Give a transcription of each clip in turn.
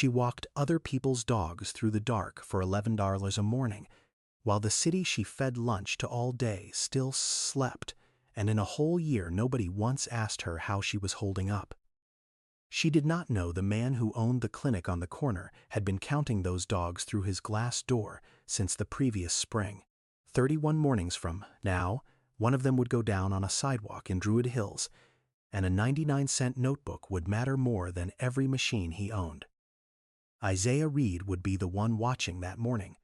She walked other people's dogs through the dark for $11 a morning, while the city she fed lunch to all day still slept, and in a whole year nobody once asked her how she was holding up. She did not know the man who owned the clinic on the corner had been counting those dogs through his glass door since the previous spring. 31 mornings from now, one of them would go down on a sidewalk in Druid Hills, and a 99-cent notebook would matter more than every machine he owned. Isaiah Reed would be the one watching that morning,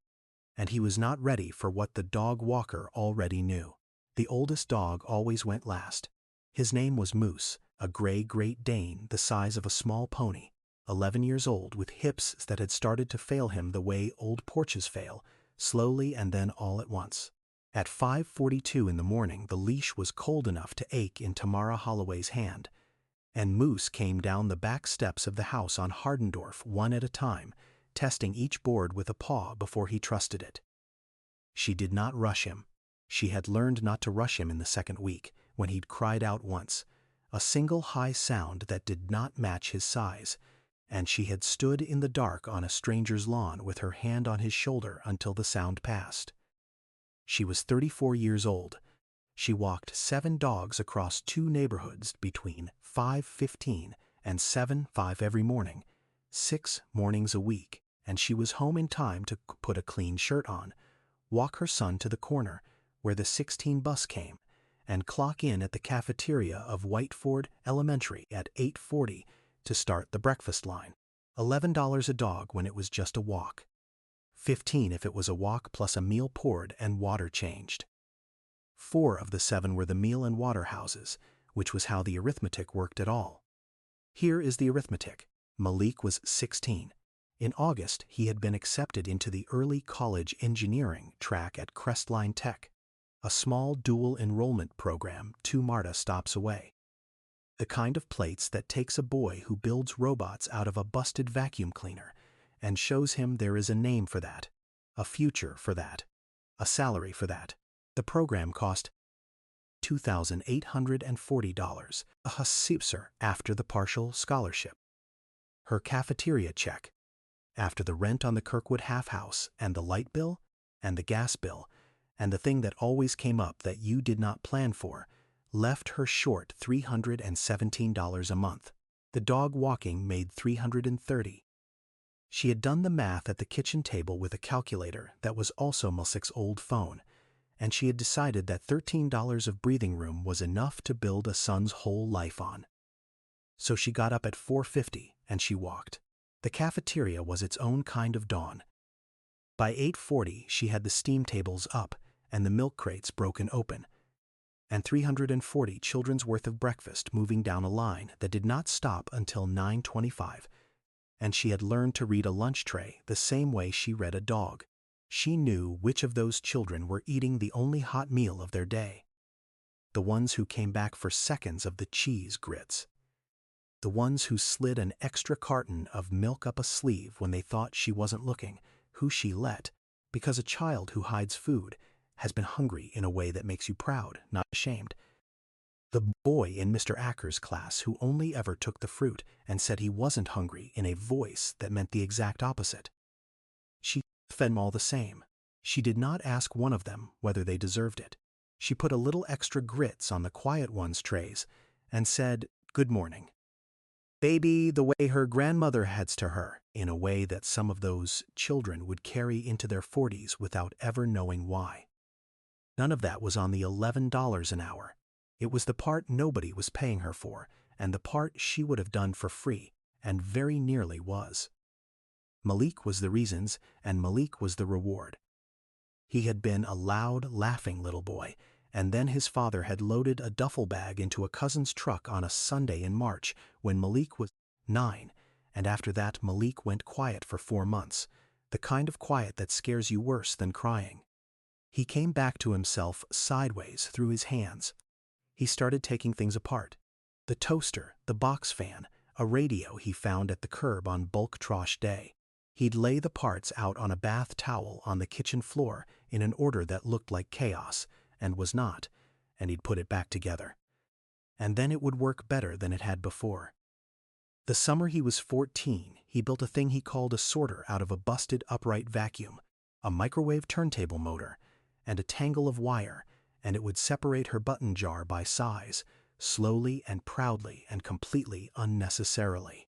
and he was not ready for what the dog walker already knew. The oldest dog always went last. His name was Moose, a gray Great Dane the size of a small pony, 11 years old, with hips that had started to fail him the way old porches fail, slowly and then all at once. At 5:42 in the morning, the leash was cold enough to ache in Tamara Holloway's hand, and Moose came down the back steps of the house on Hardendorf one at a time, testing each board with a paw before he trusted it. She did not rush him. She had learned not to rush him in the second week, when he'd cried out once, a single high sound that did not match his size, and she had stood in the dark on a stranger's lawn with her hand on his shoulder until the sound passed. She was 34 years old. She walked 7 dogs across 2 neighborhoods between 5:15 and 7:05 every morning, 6 mornings a week, and she was home in time to put a clean shirt on, walk her son to the corner where the 16 bus came, and clock in at the cafeteria of Whiteford Elementary at 8:40 to start the breakfast line. $11 a dog when it was just a walk. $15 if it was a walk plus a meal poured and water changed. 4 of the 7 were the meal and water houses, which was how the arithmetic worked at all. Here is the arithmetic. Malik was 16. In August, he had been accepted into the early college engineering track at Crestline Tech, a small dual enrollment program 2 MARTA stops away. The kind of plates that takes a boy who builds robots out of a busted vacuum cleaner and shows him there is a name for that, a future for that, a salary for that. The program cost $2,840, a hasipser after the partial scholarship. Her cafeteria check, after the rent on the Kirkwood half house and the light bill and the gas bill, and the thing that always came up that you did not plan for, left her short $317 a month. The dog walking made $330. She had done the math at the kitchen table with a calculator that was also Malik's old phone, and she had decided that $13 of breathing room was enough to build a son's whole life on. So she got up at 4:50 and she walked. The cafeteria was its own kind of dawn. By 8:40 she had the steam tables up and the milk crates broken open, and 340 children's worth of breakfast moving down a line that did not stop until 9:25, and she had learned to read a lunch tray the same way she read a dog. She knew which of those children were eating the only hot meal of their day. The ones who came back for seconds of the cheese grits. The ones who slid an extra carton of milk up a sleeve when they thought she wasn't looking, who she let, because a child who hides food has been hungry in a way that makes you proud, not ashamed. The boy in Mr. Acker's class who only ever took the fruit and said he wasn't hungry in a voice that meant the exact opposite. She fed them all the same. She did not ask one of them whether they deserved it. She put a little extra grits on the quiet ones' trays and said, "Good morning, baby," the way her grandmother heads to her, in a way that some of those children would carry into their 40s without ever knowing why. None of that was on the $11 an hour. It was the part nobody was paying her for, and the part she would have done for free, and very nearly was. Malik was the reasons, and Malik was the reward. He had been a loud, laughing little boy, and then his father had loaded a duffel bag into a cousin's truck on a Sunday in March when Malik was 9, and after that Malik went quiet for 4 months, the kind of quiet that scares you worse than crying. He came back to himself sideways through his hands. He started taking things apart. The toaster, the box fan, a radio he found at the curb on bulk trosh day. He'd lay the parts out on a bath towel on the kitchen floor in an order that looked like chaos, and was not, and he'd put it back together. And then it would work better than it had before. The summer he was 14, he built a thing he called a sorter out of a busted upright vacuum, a microwave turntable motor, and a tangle of wire, and it would separate her button jar by size, slowly and proudly and completely unnecessarily.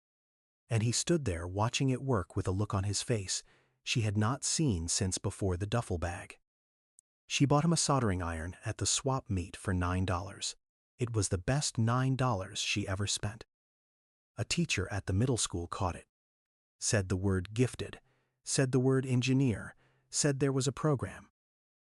And he stood there watching it work with a look on his face she had not seen since before the duffel bag. She bought him a soldering iron at the swap meet for $9. It was the best $9 she ever spent. A teacher at the middle school caught it, said the word gifted, said the word engineer, said there was a program.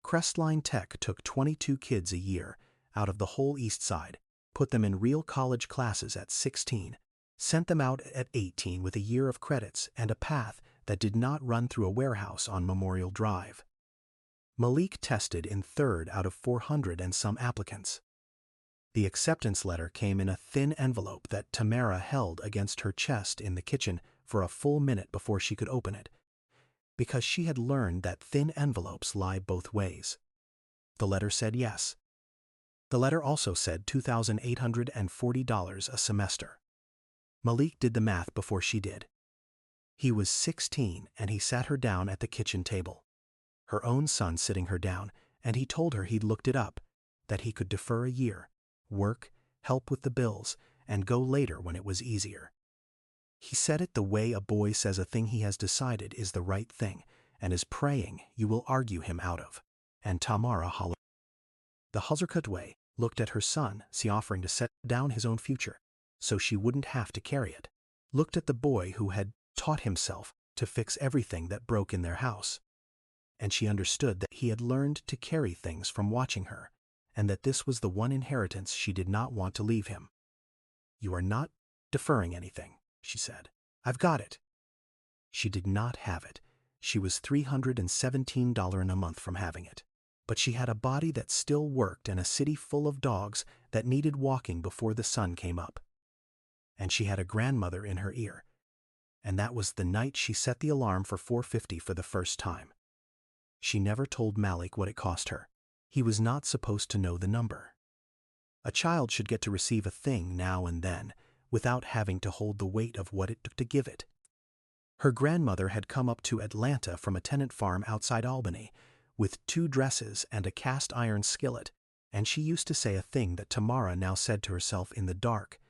Crestline Tech took 22 kids a year out of the whole East Side, put them in real college classes at 16, sent them out at 18 with a year of credits and a path that did not run through a warehouse on Memorial Drive. Malik tested in third out of 400 and some applicants. The acceptance letter came in a thin envelope that Tamara held against her chest in the kitchen for a full minute before she could open it, because she had learned that thin envelopes lie both ways. The letter said yes. The letter also said $2,840 a semester. Malik did the math before she did. He was 16 and he sat her down at the kitchen table. Her own son sitting her down, and he told her he'd looked it up, that he could defer a year, work, help with the bills, and go later when it was easier. He said it the way a boy says a thing he has decided is the right thing and is praying you will argue him out of. And Tamara Holloway, the Hazarkut way, looked at her son, offering to set down his own future, so she wouldn't have to carry it. Looked at the boy who had taught himself to fix everything that broke in their house. And she understood that he had learned to carry things from watching her, and that this was the one inheritance she did not want to leave him. "You are not deferring anything," she said. "I've got it." She did not have it. She was $317 a month from having it. But she had a body that still worked and a city full of dogs that needed walking before the sun came up. And she had a grandmother in her ear. And that was the night she set the alarm for 4:50 for the first time. She never told Malik what it cost her. He was not supposed to know the number. A child should get to receive a thing now and then, without having to hold the weight of what it took to give it. Her grandmother had come up to Atlanta from a tenant farm outside Albany, with 2 dresses and a cast iron skillet, and she used to say a thing that Tamara now said to herself in the dark,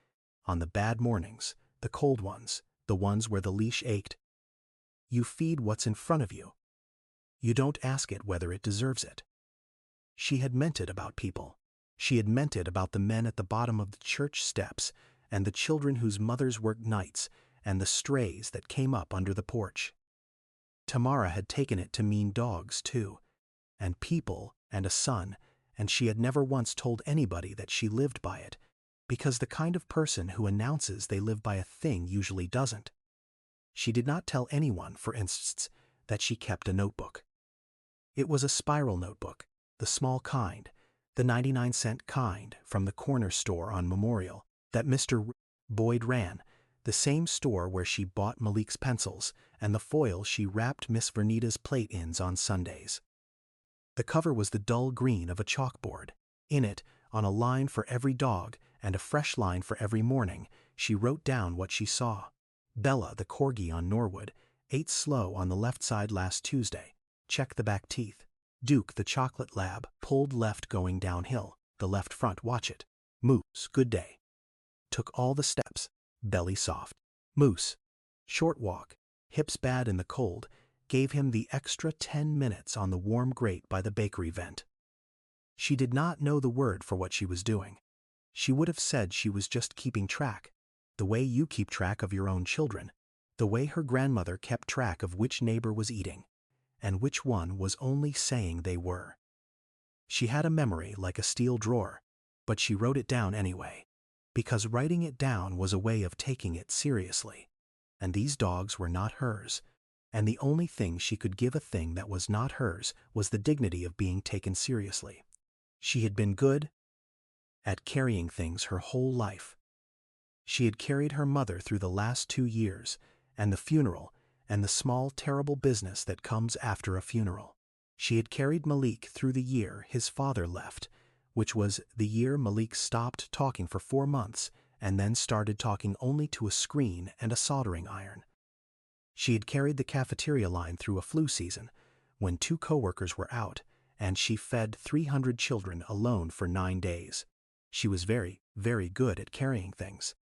on the bad mornings, the cold ones, the ones where the leash ached. You feed what's in front of you. You don't ask it whether it deserves it. She had meant it about people. She had meant it about the men at the bottom of the church steps, and the children whose mothers worked nights, and the strays that came up under the porch. Tamara had taken it to mean dogs, too, and people, and a son, and she had never once told anybody that she lived by it, because the kind of person who announces they live by a thing usually doesn't. She did not tell anyone, for instance, that she kept a notebook. It was a spiral notebook, the small kind, the 99-cent kind from the corner store on Memorial that Mr. Boyd ran, the same store where she bought Malik's pencils and the foil she wrapped Miss Vernita's plate-ins on Sundays. The cover was the dull green of a chalkboard. In it, on a line for every dog and a fresh line for every morning, she wrote down what she saw. Bella, the corgi on Norwood, ate slow on the left side last Tuesday. Check the back teeth. Duke, the chocolate lab, pulled left going downhill. The left front, watch it. Moose, good day. Took all the steps. Belly soft. Moose, short walk. Hips bad in the cold. Gave him the extra 10 minutes on the warm grate by the bakery vent. She did not know the word for what she was doing. She would have said she was just keeping track, the way you keep track of your own children, the way her grandmother kept track of which neighbor was eating, and which one was only saying they were. She had a memory like a steel drawer, but she wrote it down anyway, because writing it down was a way of taking it seriously. And these dogs were not hers, and the only thing she could give a thing that was not hers was the dignity of being taken seriously. She had been good at carrying things her whole life. She had carried her mother through the last 2 years, and the funeral, and the small, terrible business that comes after a funeral. She had carried Malik through the year his father left, which was the year Malik stopped talking for 4 months and then started talking only to a screen and a soldering iron. She had carried the cafeteria line through a flu season when 2 coworkers were out, and she fed 300 children alone for 9 days. She was very, very good at carrying things.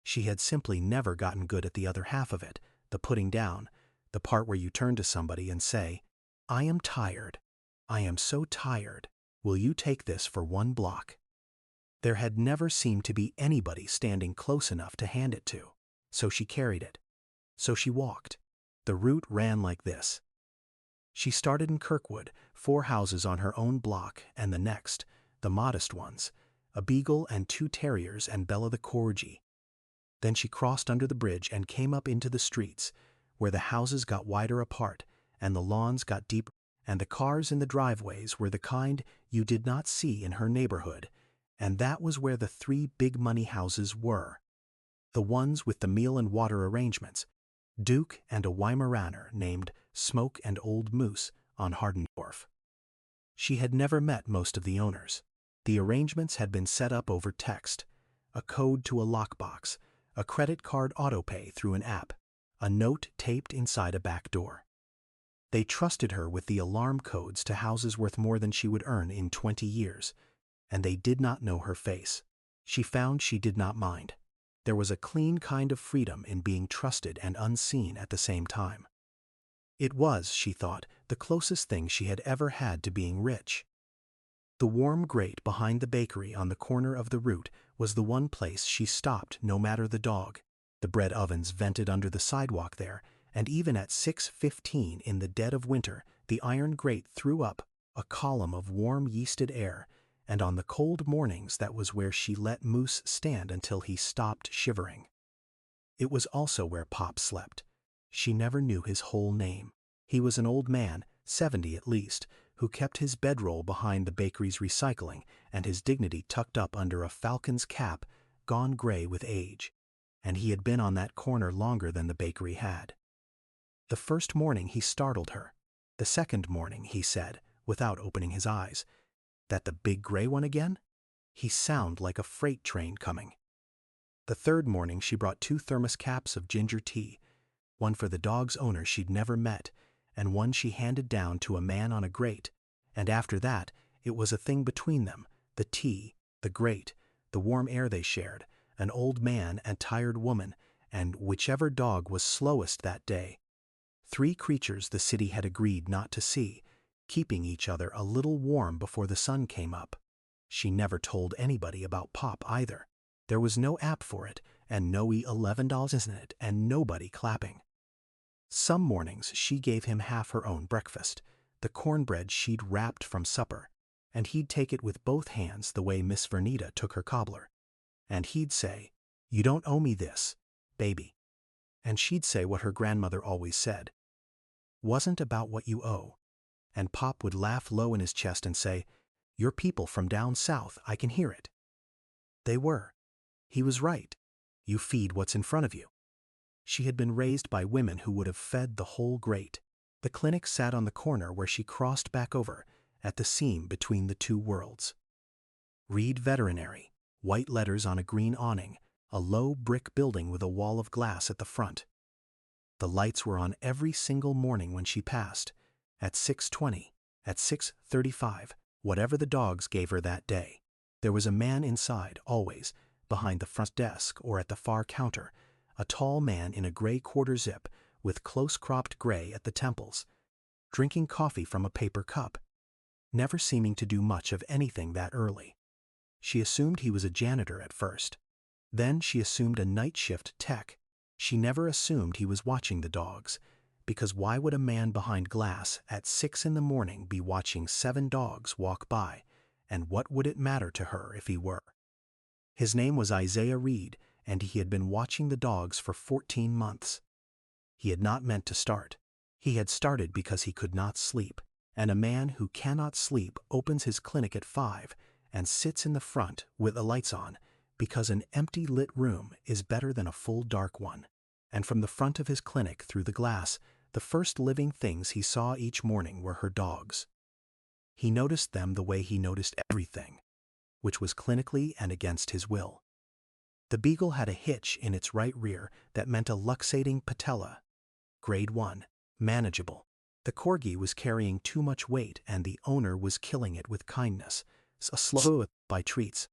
She had simply never gotten good at the other half of it, the putting down, the part where you turn to somebody and say, "I am tired. I am so tired. Will you take this for 1 block?" There had never seemed to be anybody standing close enough to hand it to, so she carried it. So she walked. The route ran like this. She started in Kirkwood, 4 houses on her own block, and the next, the modest ones, a beagle and 2 terriers and Bella the corgi. Then she crossed under the bridge and came up into the streets, where the houses got wider apart, and the lawns got deeper, and the cars in the driveways were the kind you did not see in her neighborhood, and that was where the 3 big money houses were. The ones with the meal and water arrangements, Duke and a Weimaraner named Smoke and Old Moose on Hardendorf. She had never met most of the owners. The arrangements had been set up over text, a code to a lockbox, a credit card autopay through an app, a note taped inside a back door. They trusted her with the alarm codes to houses worth more than she would earn in 20 years, and they did not know her face. She found she did not mind. There was a clean kind of freedom in being trusted and unseen at the same time. It was, she thought, the closest thing she had ever had to being rich. The warm grate behind the bakery on the corner of the route was the one place she stopped no matter the dog. The bread ovens vented under the sidewalk there, and even at 6:15 in the dead of winter, the iron grate threw up a column of warm yeasted air, and on the cold mornings that was where she let Moose stand until he stopped shivering. It was also where Pop slept. She never knew his whole name. He was an old man, 70 at least, who kept his bedroll behind the bakery's recycling and his dignity tucked up under a falcon's cap gone gray with age, and he had been on that corner longer than the bakery had. The first morning he startled her. The second morning he said, without opening his eyes, "That the big gray one again? He sound like a freight train coming." The third morning she brought 2 thermos caps of ginger tea, one for the dog's owner she'd never met, and one she handed down to a man on a grate, and after that it was a thing between them, the tea, the grate, the warm air they shared, an old man and tired woman, and whichever dog was slowest that day. 3 creatures the city had agreed not to see, keeping each other a little warm before the sun came up. She never told anybody about Pop either. There was no app for it, and no $11 in it, and nobody clapping. Some mornings she gave him half her own breakfast, the cornbread she'd wrapped from supper, and he'd take it with both hands the way Miss Vernita took her cobbler. And he'd say, "You don't owe me this, baby." And she'd say what her grandmother always said, "Wasn't about what you owe." And Pop would laugh low in his chest and say, "You're people from down south, I can hear it." They were. He was right. You feed what's in front of you. She had been raised by women who would have fed the whole grate. The clinic sat on the corner where she crossed back over, at the seam between the 2 worlds. Reed Veterinary, white letters on a green awning, a low brick building with a wall of glass at the front. The lights were on every single morning when she passed, at 6:20, at 6:35, whatever the dogs gave her that day. There was a man inside, always, behind the front desk or at the far counter, a tall man in a gray quarter zip with close-cropped gray at the temples, drinking coffee from a paper cup, never seeming to do much of anything that early. She assumed he was a janitor at first. Then she assumed a night shift tech. She never assumed he was watching the dogs, because why would a man behind glass at 6 in the morning be watching 7 dogs walk by, and what would it matter to her if he were? His name was Isaiah Reed, and he had been watching the dogs for 14 months. He had not meant to start. He had started because he could not sleep, and a man who cannot sleep opens his clinic at 5 and sits in the front with the lights on, because an empty lit room is better than a full dark one. And from the front of his clinic through the glass, the first living things he saw each morning were her dogs. He noticed them the way he noticed everything, which was clinically and against his will. The beagle had a hitch in its right rear that meant a luxating patella, Grade 1. Manageable. The corgi was carrying too much weight and the owner was killing it with kindness, a slow by treats.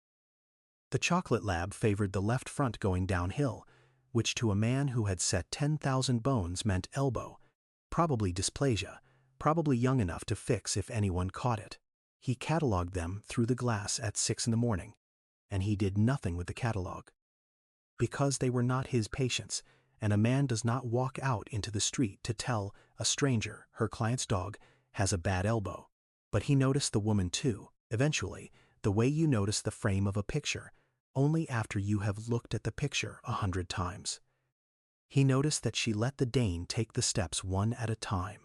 The chocolate lab favored the left front going downhill, which to a man who had set 10,000 bones meant elbow, probably dysplasia, probably young enough to fix if anyone caught it. He cataloged them through the glass at 6 in the morning, and he did nothing with the catalog. Because they were not his patients, and a man does not walk out into the street to tell a stranger her client's dog has a bad elbow. But he noticed the woman too, eventually, the way you notice the frame of a picture, only after you have looked at the picture 100 times. He noticed that she let the Dane take the steps one at a time.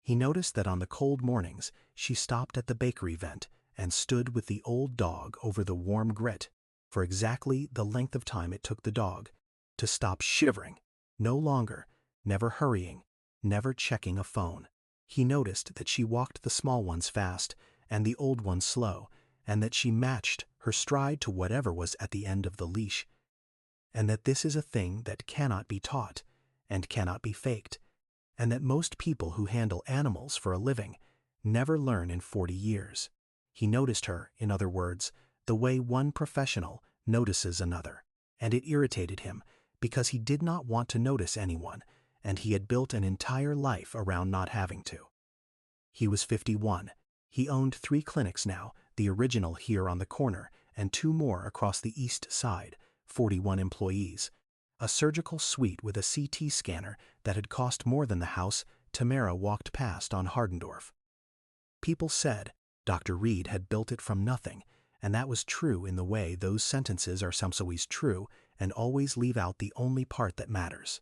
He noticed that on the cold mornings she stopped at the bakery vent and stood with the old dog over the warm grit for exactly the length of time it took the dog to stop shivering, no longer, never hurrying, never checking a phone. He noticed that she walked the small ones fast and the old ones slow, and that she matched her stride to whatever was at the end of the leash, and that this is a thing that cannot be taught and cannot be faked, and that most people who handle animals for a living never learn in 40 years. He noticed her, in other words, the way one professional notices another, and it irritated him because he did not want to notice anyone, and he had built an entire life around not having to. He was 51. He owned 3 clinics now, the original here on the corner, and 2 more across the east side, 41 employees. A surgical suite with a CT scanner that had cost more than the house Tamara walked past on Hardendorf. People said Dr. Reed had built it from nothing, and that was true in the way those sentences are sometimes true and always leave out the only part that matters.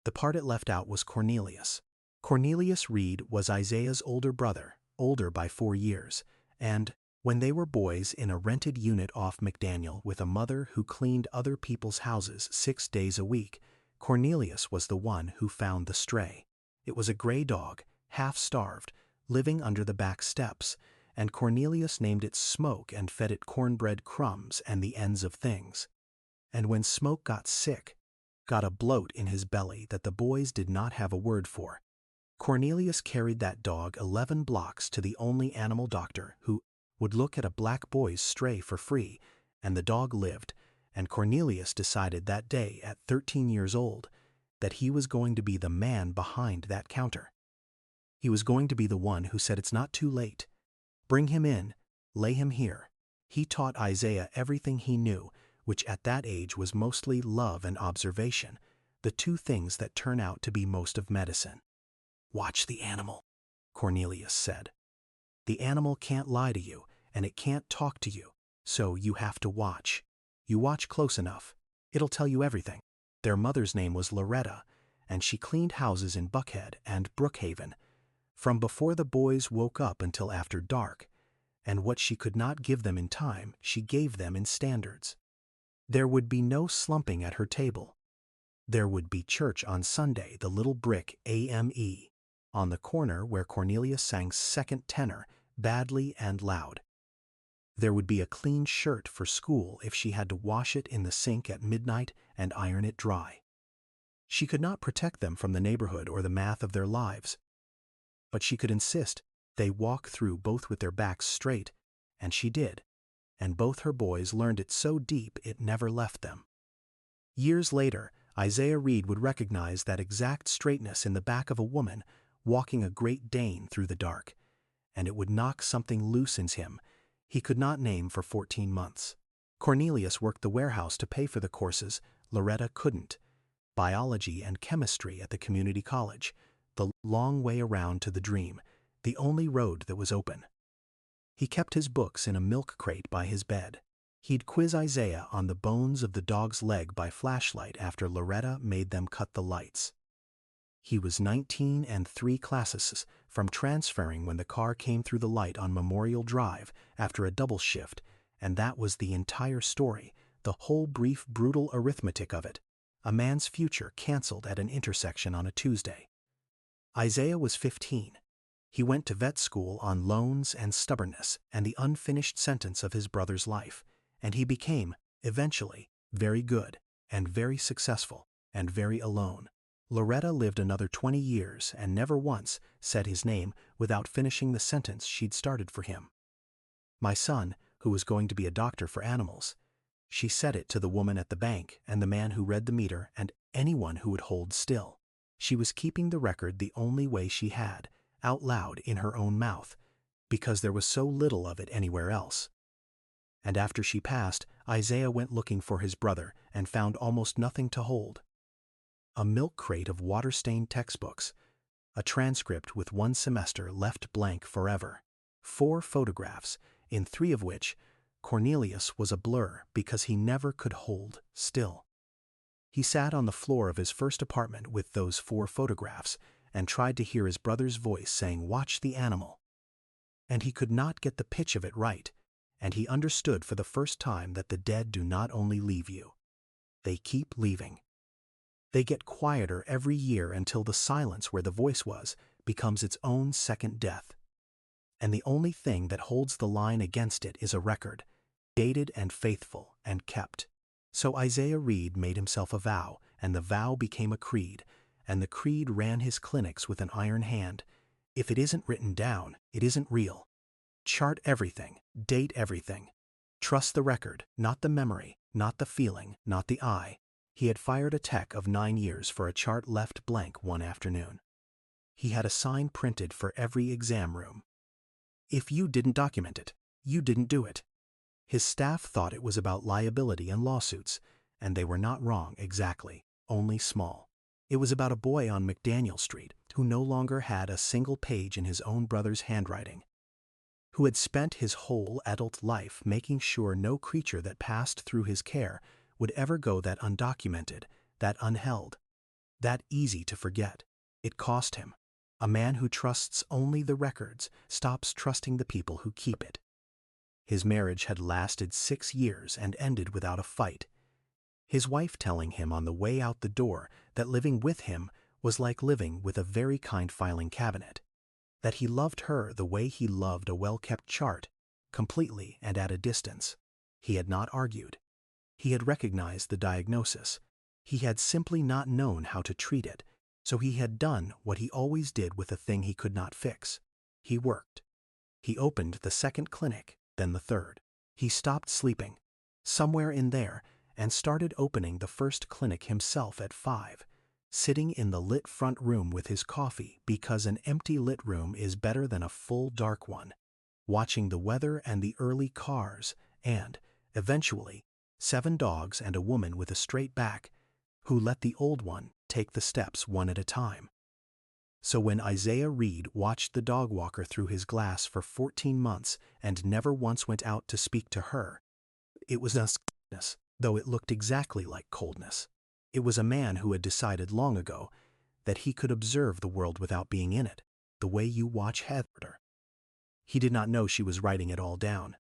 The part it left out was Cornelius. Cornelius Reed was Isaiah's older brother, older by 4 years, and when they were boys in a rented unit off McDaniel with a mother who cleaned other people's houses 6 days a week, Cornelius was the one who found the stray. It was a gray dog, half-starved, living under the back steps, and Cornelius named it Smoke and fed it cornbread crumbs and the ends of things. And when Smoke got sick, got a bloat in his belly that the boys did not have a word for, Cornelius carried that dog 11 blocks to the only animal doctor who would look at a black boy's stray for free, and the dog lived, and Cornelius decided that day at 13 years old that he was going to be the man behind that counter. He was going to be the one who said it's not too late. Bring him in, lay him here. He taught Isaiah everything he knew, which at that age was mostly love and observation, the 2 things that turn out to be most of medicine. Watch the animal, Cornelius said. The animal can't lie to you, and it can't talk to you, so you have to watch. You watch close enough, it'll tell you everything. Their mother's name was Loretta, and she cleaned houses in Buckhead and Brookhaven, from before the boys woke up until after dark, and what she could not give them in time, she gave them in standards. There would be no slumping at her table. There would be church on Sunday, the little brick AME, on the corner where Cornelius sang second tenor, badly and loud. There would be a clean shirt for school if she had to wash it in the sink at midnight and iron it dry. She could not protect them from the neighborhood or the math of their lives, but she could insist they walk through both with their backs straight, and she did, and both her boys learned it so deep it never left them. Years later, Isaiah Reed would recognize that exact straightness in the back of a woman walking a Great Dane through the dark, and it would knock something loose in him he could not name for 14 months. Cornelius worked the warehouse to pay for the courses Loretta couldn't, biology and chemistry at the community college, the long way around to the dream, the only road that was open. He kept his books in a milk crate by his bed. He'd quiz Isaiah on the bones of the dog's leg by flashlight after Loretta made them cut the lights. He was 19 and 3 classes from transferring when the car came through the light on Memorial Drive after a double shift, and that was the entire story, the whole brief, brutal arithmetic of it. A man's future canceled at an intersection on a Tuesday. Isaiah was 15. He went to vet school on loans and stubbornness and the unfinished sentence of his brother's life, and he became, eventually, very good and very successful and very alone. Loretta lived another 20 years and never once said his name without finishing the sentence she'd started for him. My son, who was going to be a doctor for animals. She said it to the woman at the bank and the man who read the meter and anyone who would hold still. She was keeping the record the only way she had, out loud in her own mouth, because there was so little of it anywhere else. And after she passed, Isaiah went looking for his brother and found almost nothing to hold. A milk crate of water-stained textbooks, a transcript with one semester left blank forever, 4 photographs, in 3 of which Cornelius was a blur because he never could hold still. He sat on the floor of his first apartment with those 4 photographs and tried to hear his brother's voice saying, "Watch the animal." And he could not get the pitch of it right, and he understood for the first time that the dead do not only leave you. They keep leaving. They get quieter every year until the silence where the voice was becomes its own second death. And the only thing that holds the line against it is a record, dated and faithful and kept. So Isaiah Reed made himself a vow, and the vow became a creed, and the creed ran his clinics with an iron hand. If it isn't written down, it isn't real. Chart everything, date everything. Trust the record, not the memory, not the feeling, not the eye. He had fired a tech of 9 years for a chart left blank one afternoon. He had a sign printed for every exam room. If you didn't document it, you didn't do it. His staff thought it was about liability and lawsuits, and they were not wrong exactly, only small. It was about a boy on McDaniel Street who no longer had a single page in his own brother's handwriting, who had spent his whole adult life making sure no creature that passed through his care would ever go that undocumented, that unheld, that easy to forget. It cost him. A man who trusts only the records stops trusting the people who keep it. His marriage had lasted 6 years and ended without a fight. His wife telling him on the way out the door that living with him was like living with a very kind filing cabinet, that he loved her the way he loved a well-kept chart, completely and at a distance. He had not argued. He had recognized the diagnosis. He had simply not known how to treat it, so he had done what he always did with a thing he could not fix. He worked. He opened the 2nd clinic, then the 3rd. He stopped sleeping, somewhere in there, and started opening the 1st clinic himself at 5, sitting in the lit front room with his coffee because an empty lit room is better than a full dark one, watching the weather and the early cars and, eventually, 7 dogs and a woman with a straight back who let the old one take the steps one at a time. So when Isaiah Reed watched the dog walker through his glass for 14 months and never once went out to speak to her, it was not coldness, though it looked exactly like coldness. It was a man who had decided long ago that he could observe the world without being in it, the way you watch Heather. He did not know she was writing it all down.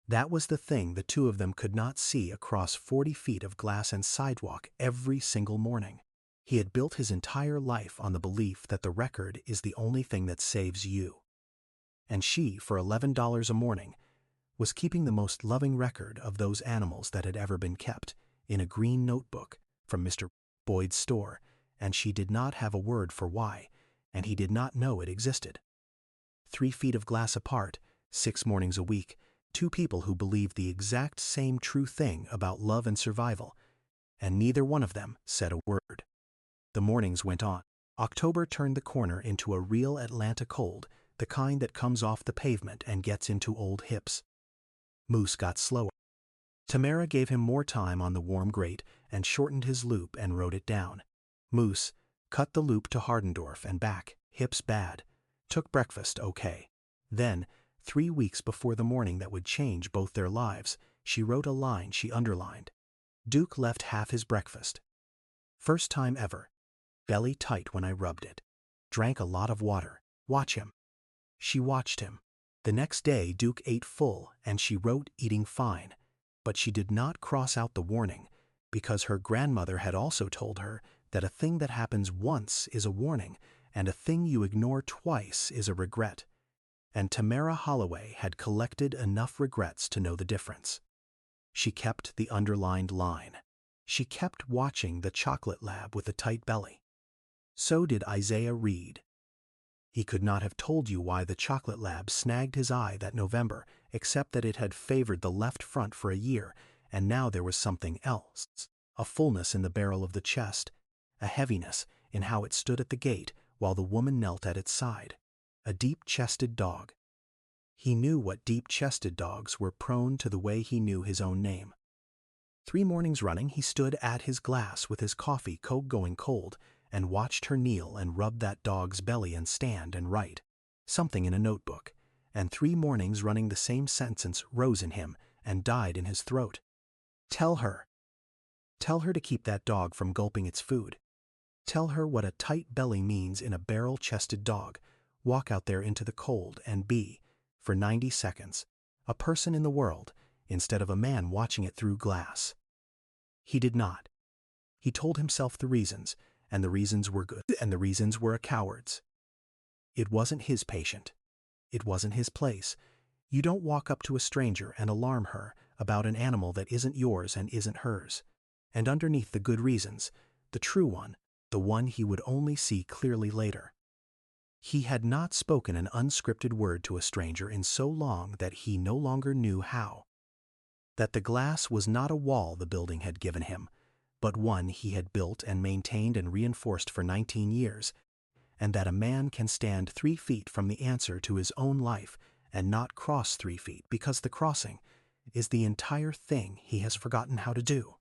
That was the thing the two of them could not see across 40 feet of glass and sidewalk every single morning. He had built his entire life on the belief that the record is the only thing that saves you. And she, for $11 a morning, was keeping the most loving record of those animals that had ever been kept in a green notebook from Mr. Boyd's store, and she did not have a word for why, and he did not know it existed. 3 feet of glass apart, 6 mornings a week, 2 people who believed the exact same true thing about love and survival, and neither one of them said a word. The mornings went on. October turned the corner into a real Atlanta cold, the kind that comes off the pavement and gets into old hips. Moose got slower. Tamara gave him more time on the warm grate and shortened his loop and wrote it down. Moose cut the loop to Hardendorf and back, hips bad. Took breakfast okay. Then, 3 weeks before the morning that would change both their lives, she wrote a line she underlined. Duke left half his breakfast. First time ever. Belly tight when I rubbed it. Drank a lot of water. Watch him. She watched him. The next day Duke ate full and she wrote eating fine, but she did not cross out the warning because her grandmother had also told her that a thing that happens once is a warning and a thing you ignore twice is a regret. And Tamara Holloway had collected enough regrets to know the difference. She kept the underlined line. She kept watching the chocolate lab with a tight belly. So did Isaiah Reed. He could not have told you why the chocolate lab snagged his eye that November, except that it had favored the left front for a year, and now there was something else. A fullness in the barrel of the chest, a heaviness in how it stood at the gate while the woman knelt at its side. A deep-chested dog. He knew what deep-chested dogs were prone to the way he knew his own name. 3 mornings running he stood at his glass with his coffee going cold and watched her kneel and rub that dog's belly and stand and write something in a notebook, and 3 mornings running the same sentence rose in him and died in his throat. Tell her to keep that dog from gulping its food. Tell her what a tight belly means in a barrel-chested dog. Walk out there into the cold and be, for 90 seconds, a person in the world instead of a man watching it through glass. He did not. He told himself the reasons, and the reasons were good, and the reasons were a coward's. It wasn't his patient. It wasn't his place. You don't walk up to a stranger and alarm her about an animal that isn't yours and isn't hers. And underneath the good reasons, the true one, the one he would only see clearly later. He had not spoken an unscripted word to a stranger in so long that he no longer knew how. That the glass was not a wall the building had given him, but one he had built and maintained and reinforced for 19 years, and that a man can stand 3 feet from the answer to his own life and not cross 3 feet because the crossing is the entire thing he has forgotten how to do.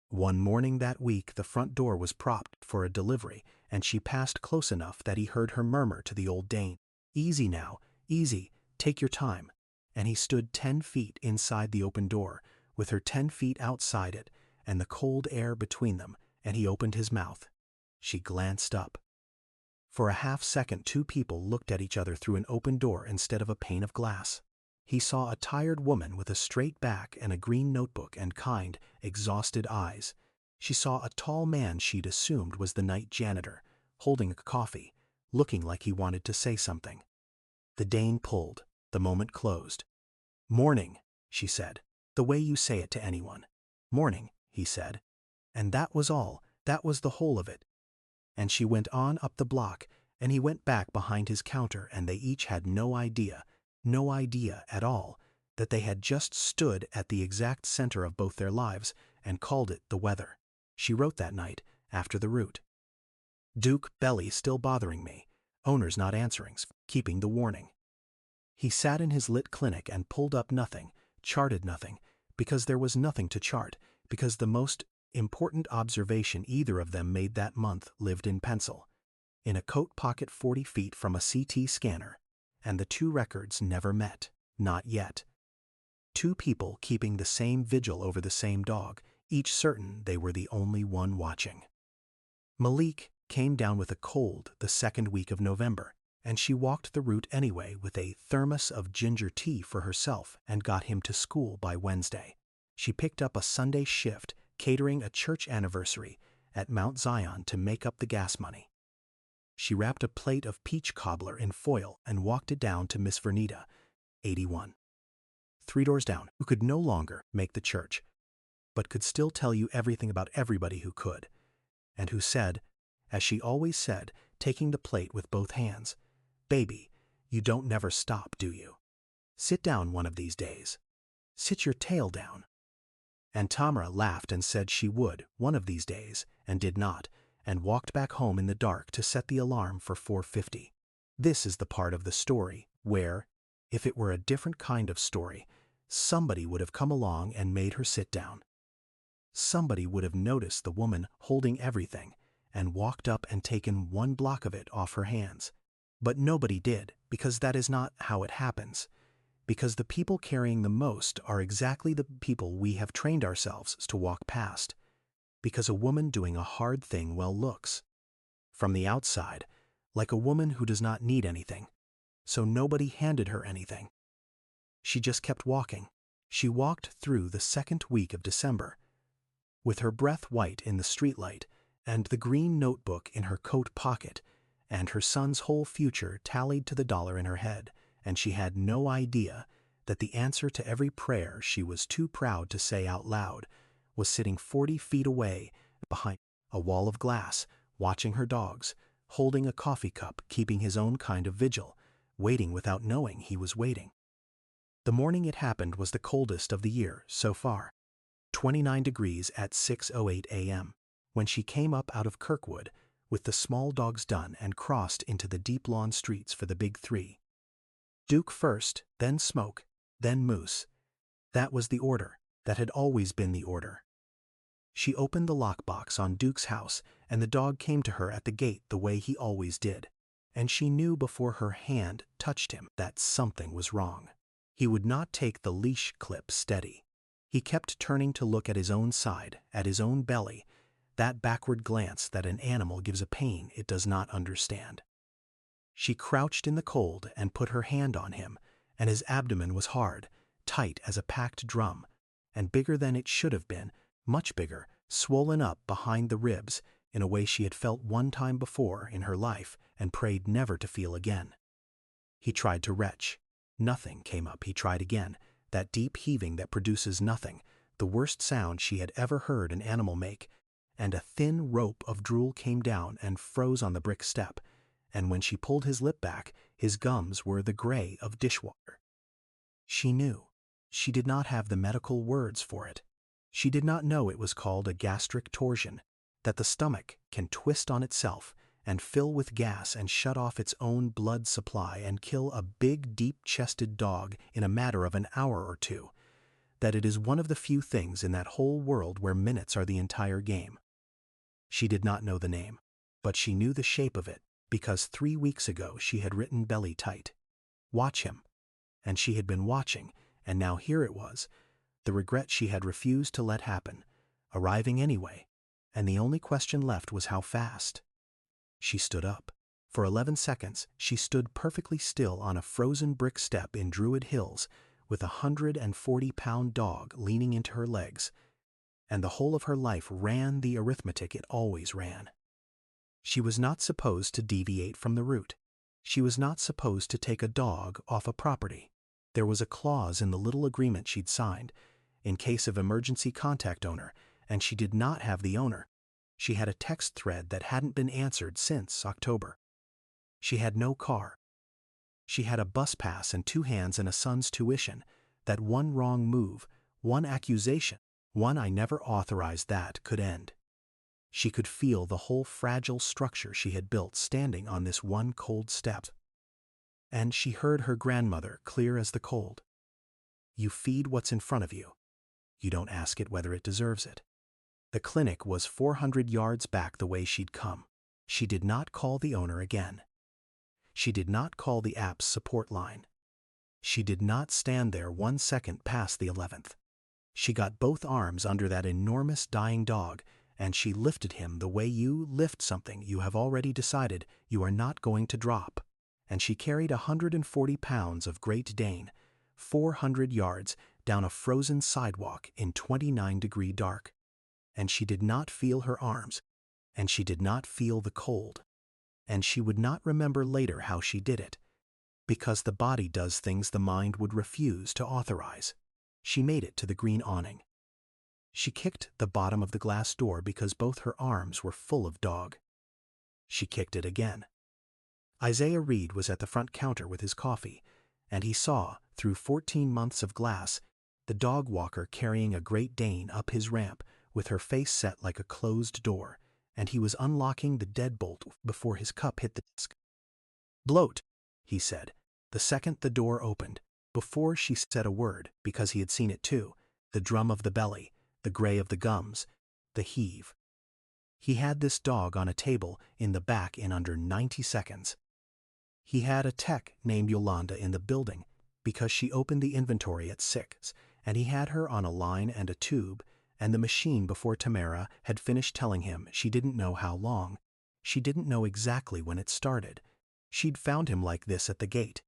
One morning that week the front door was propped for a delivery, and she passed close enough that he heard her murmur to the old Dane, "Easy now, easy, take your time." And he stood 10 feet inside the open door, with her 10 feet outside it, and the cold air between them, and he opened his mouth. She glanced up. For a half-second 2 people looked at each other through an open door instead of a pane of glass. He saw a tired woman with a straight back and a green notebook and kind, exhausted eyes. She saw a tall man she'd assumed was the night janitor, holding a coffee, looking like he wanted to say something. The Dane pulled. The moment closed. "Morning," she said, the way you say it to anyone. "Morning," he said. And that was all. That was the whole of it. And she went on up the block, and he went back behind his counter, and they each had no idea at all, that they had just stood at the exact center of both their lives and called it the weather. She wrote that night, after the route. "Duke, belly still bothering me. Owner's not answering, keeping the warning." He sat in his lit clinic and pulled up nothing, charted nothing, because there was nothing to chart, because the most important observation either of them made that month lived in pencil, in a coat pocket 40 feet from a CT scanner, and the 2 records never met, not yet. 2 people keeping the same vigil over the same dog, each certain they were the only one watching. Malik came down with a cold the 2nd week of November, and she walked the route anyway with a thermos of ginger tea for herself and got him to school by Wednesday. She picked up a Sunday shift catering a church anniversary at Mount Zion to make up the gas money. She wrapped a plate of peach cobbler in foil and walked it down to Miss Vernita, 81. 3 doors down, who could no longer make the church, but could still tell you everything about everybody who could, and who said, as she always said, taking the plate with both hands, "Baby, you don't never stop, do you? Sit down one of these days. Sit your tail down." And Tamara laughed and said she would, one of these days, and did not, and walked back home in the dark to set the alarm for 4:50. This is the part of the story where, if it were a different kind of story, somebody would have come along and made her sit down. Somebody would have noticed the woman holding everything and walked up and taken 1 block of it off her hands. But nobody did, because that is not how it happens. Because the people carrying the most are exactly the people we have trained ourselves to walk past. Because a woman doing a hard thing well looks, from the outside, like a woman who does not need anything. So nobody handed her anything. She just kept walking. She walked through the 2nd week of December, with her breath white in the streetlight, and the green notebook in her coat pocket, and her son's whole future tallied to the dollar in her head, and she had no idea that the answer to every prayer she was too proud to say out loud was sitting 40 feet away behind a wall of glass watching her dogs, holding a coffee cup, keeping his own kind of vigil, waiting without knowing he was waiting. The morning it happened was the coldest of the year so far, 29 degrees at 6:08 a.m., when she came up out of Kirkwood, with the small dogs done, and crossed into the deep lawn streets for the big three. Duke first, then Smoke, then Moose. That was the order. That had always been the order. She opened the lockbox on Duke's house, and the dog came to her at the gate the way he always did, and she knew before her hand touched him that something was wrong. He would not take the leash clip steady. He kept turning to look at his own side, at his own belly, that backward glance that an animal gives a pain it does not understand. She crouched in the cold and put her hand on him, and his abdomen was hard, tight as a packed drum, and bigger than it should have been, much bigger, swollen up behind the ribs in a way she had felt one time before in her life and prayed never to feel again. He tried to retch. Nothing came up. He tried again, that deep heaving that produces nothing, the worst sound she had ever heard an animal make, and a thin rope of drool came down and froze on the brick step, and when she pulled his lip back, his gums were the gray of dishwater. She knew. She did not have the medical words for it. She did not know it was called a gastric torsion, that the stomach can twist on itself and fill with gas and shut off its own blood supply and kill a big, deep-chested dog in a matter of an hour or two, that it is one of the few things in that whole world where minutes are the entire game. She did not know the name, but she knew the shape of it because 3 weeks ago she had written belly tight. Watch him. And she had been watching, and now here it was, the regret she had refused to let happen, arriving anyway, and the only question left was how fast. She stood up. For 11 seconds she stood perfectly still on a frozen brick step in Druid Hills with a 140-pound dog leaning into her legs, and the whole of her life ran the arithmetic it always ran. She was not supposed to deviate from the route. She was not supposed to take a dog off a property. There was a clause in the little agreement she'd signed, in case of emergency contact owner, and she did not have the owner. She had a text thread that hadn't been answered since October. She had no car. She had a bus pass and 2 hands and a son's tuition. That one wrong move, one accusation, one "I never authorized that" could end. She could feel the whole fragile structure she had built standing on this one cold step. And she heard her grandmother clear as the cold. You feed what's in front of you. You don't ask it whether it deserves it. The clinic was 400 yards back the way she'd come. She did not call the owner again. She did not call the app's support line. She did not stand there 1 second past the 11th. She got both arms under that enormous dying dog, and she lifted him the way you lift something you have already decided you are not going to drop. And she carried 140 pounds of Great Dane, 400 yards down a frozen sidewalk in 29-degree dark. And she did not feel her arms, and she did not feel the cold. And she would not remember later how she did it, because the body does things the mind would refuse to authorize. She made it to the green awning. She kicked the bottom of the glass door because both her arms were full of dog. She kicked it again. Isaiah Reed was at the front counter with his coffee, and he saw, through 14 months of glass, the dog walker carrying a Great Dane up his ramp with her face set like a closed door, and he was unlocking the deadbolt before his cup hit the desk. "Bloat," he said, the second the door opened, before she said a word, because he had seen it too, the drum of the belly, the gray of the gums, the heave. He had this dog on a table in the back in under 90 seconds. He had a tech named Yolanda in the building because she opened the inventory at 6, and he had her on a line and a tube, and the machine before Tamara had finished telling him she didn't know how long. She didn't know exactly when it started. She'd found him like this at the gate.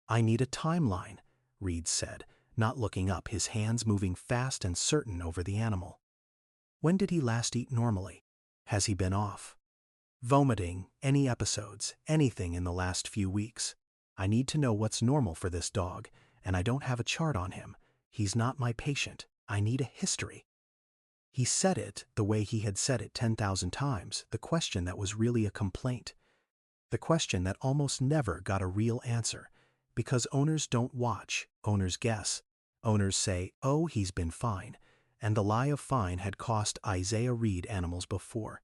"I need a timeline," Reed said, not looking up, his hands moving fast and certain over the animal. "When did he last eat normally? Has he been off? Vomiting, any episodes, anything in the last few weeks? I need to know what's normal for this dog, and I don't have a chart on him. He's not my patient. I need a history." He said it the way he had said it 10,000 times, the question that was really a complaint. The question that almost never got a real answer, because owners don't watch, owners guess. Owners say, oh, he's been fine, and the lie of fine had cost Isaiah Reed animals before.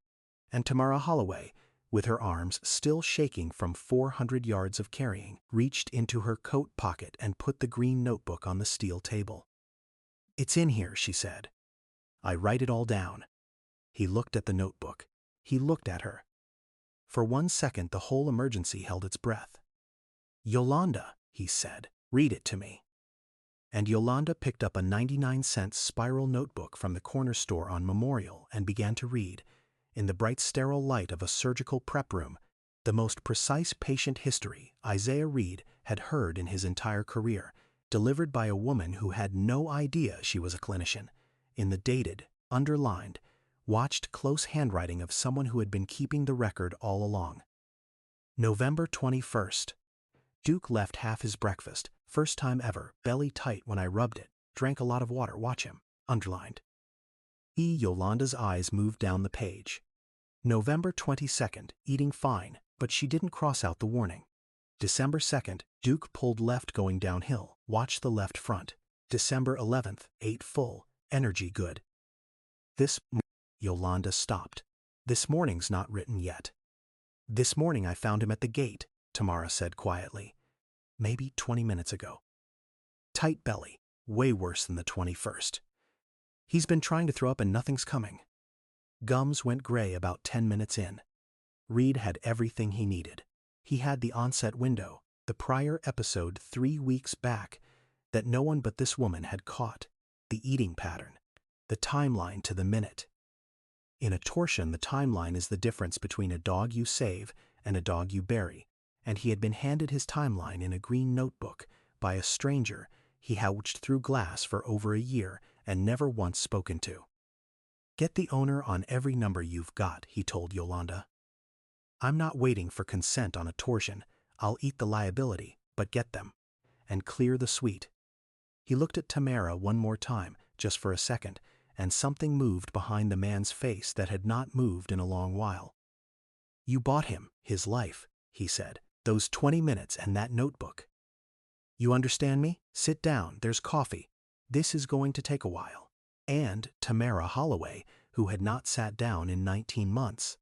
And Tamara Holloway, with her arms still shaking from 400 yards of carrying, reached into her coat pocket and put the green notebook on the steel table. It's in here, she said. I write it all down. He looked at the notebook. He looked at her. For 1 second, the whole emergency held its breath. Yolanda, he said, read it to me. And Yolanda picked up a 99-cent spiral notebook from the corner store on Memorial and began to read, in the bright sterile light of a surgical prep room, the most precise patient history Isaiah Reed had heard in his entire career, delivered by a woman who had no idea she was a clinician, in the dated, underlined, watched close handwriting of someone who had been keeping the record all along. November 21st. Duke left half his breakfast, first time ever, belly tight when I rubbed it, drank a lot of water, watch him, underlined. Yolanda's eyes moved down the page. November 22nd, eating fine, but she didn't cross out the warning. December 2nd, Duke pulled left going downhill, watch the left front. December 11th, ate full, energy good. Yolanda stopped. This morning's not written yet. This morning I found him at the gate, Tamara said quietly. Maybe 20 minutes ago. Tight belly, way worse than the 21st. He's been trying to throw up and nothing's coming. Gums went gray about 10 minutes in. Reed had everything he needed. He had the onset window, the prior episode 3 weeks back, that no one but this woman had caught, the eating pattern, the timeline to the minute. In a torsion, the timeline is the difference between a dog you save and a dog you bury, and he had been handed his timeline in a green notebook by a stranger he houched through glass for over a year and never once spoken to. Get the owner on every number you've got, he told Yolanda. I'm not waiting for consent on a torsion. I'll eat the liability, but get them. And clear the suite. He looked at Tamara one more time, just for a second, and something moved behind the man's face that had not moved in a long while. You bought him, his life, he said, those 20 minutes and that notebook. You understand me? Sit down, there's coffee. This is going to take a while. And Tamara Holloway, who had not sat down in 19 months,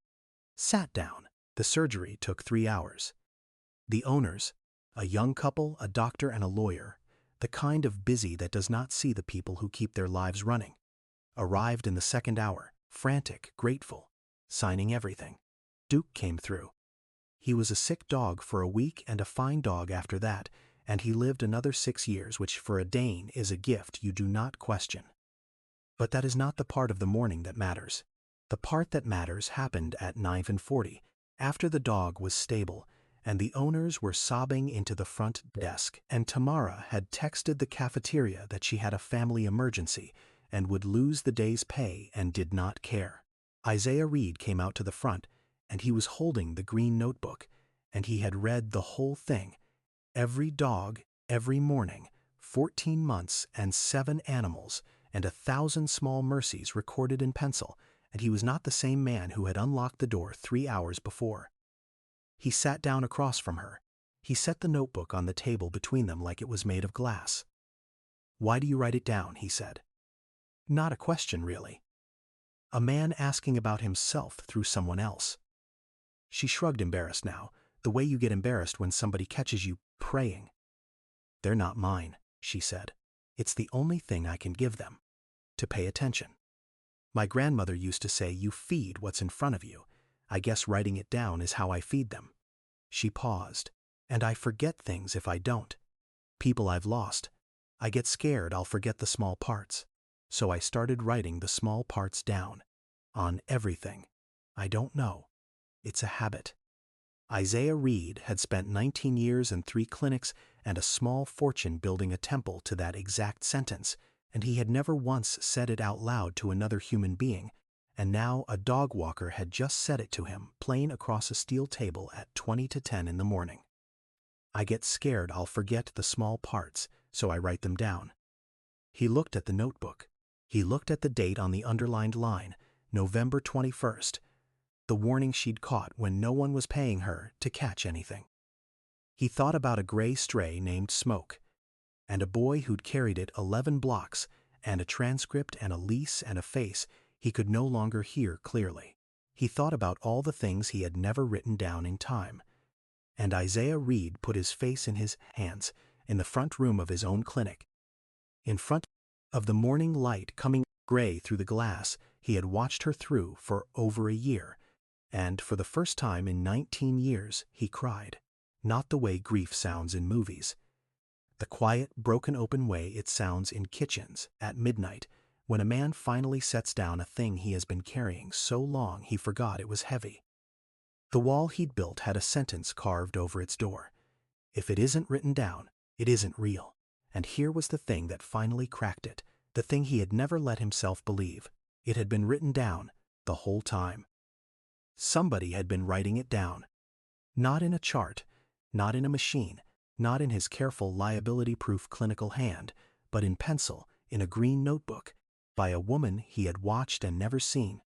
sat down. The surgery took 3 hours. The owners, a young couple, a doctor and a lawyer, the kind of busy that does not see the people who keep their lives running, arrived in the second hour, frantic, grateful, signing everything. Duke came through. He was a sick dog for a week and a fine dog after that, and he lived another 6 years, which for a Dane is a gift you do not question. But that is not the part of the morning that matters. The part that matters happened at 9:40, after the dog was stable, and the owners were sobbing into the front desk, and Tamara had texted the cafeteria that she had a family emergency and would lose the day's pay and did not care. Isaiah Reed came out to the front, and he was holding the green notebook, and he had read the whole thing. Every dog, every morning, 14 months and 7 animals, and 1,000 small mercies recorded in pencil, and he was not the same man who had unlocked the door 3 hours before. He sat down across from her. He set the notebook on the table between them like it was made of glass. Why do you write it down? He said. Not a question, really. A man asking about himself through someone else. She shrugged, embarrassed now, the way you get embarrassed when somebody catches you praying. They're not mine, she said. It's the only thing I can give them. To pay attention. My grandmother used to say, you feed what's in front of you. I guess writing it down is how I feed them. She paused. And I forget things if I don't. People I've lost. I get scared I'll forget the small parts. So I started writing the small parts down. On everything. I don't know. It's a habit. Isaiah Reed had spent 19 years and 3 clinics and a small fortune building a temple to that exact sentence, and he had never once said it out loud to another human being, and now a dog walker had just said it to him, plain across a steel table at 20 to 10 in the morning. I get scared I'll forget the small parts, so I write them down. He looked at the notebook. He looked at the date on the underlined line, November 21st, the warning she'd caught when no one was paying her to catch anything. He thought about a gray stray named Smoke, and a boy who'd carried it 11 blocks, and a transcript and a lease and a face he could no longer hear clearly. He thought about all the things he had never written down in time. And Isaiah Reed put his face in his hands in the front room of his own clinic. In front of the morning light coming gray through the glass he had watched her through for over a year, and for the first time in 19 years he cried. Not the way grief sounds in movies. The quiet, broken open way it sounds in kitchens at midnight when a man finally sets down a thing he has been carrying so long he forgot it was heavy. The wall he'd built had a sentence carved over its door. If it isn't written down, it isn't real. And here was the thing that finally cracked it, the thing he had never let himself believe. It had been written down the whole time. Somebody had been writing it down. Not in a chart, not in a machine, not in his careful liability-proof clinical hand, but in pencil, in a green notebook, by a woman he had watched and never seen.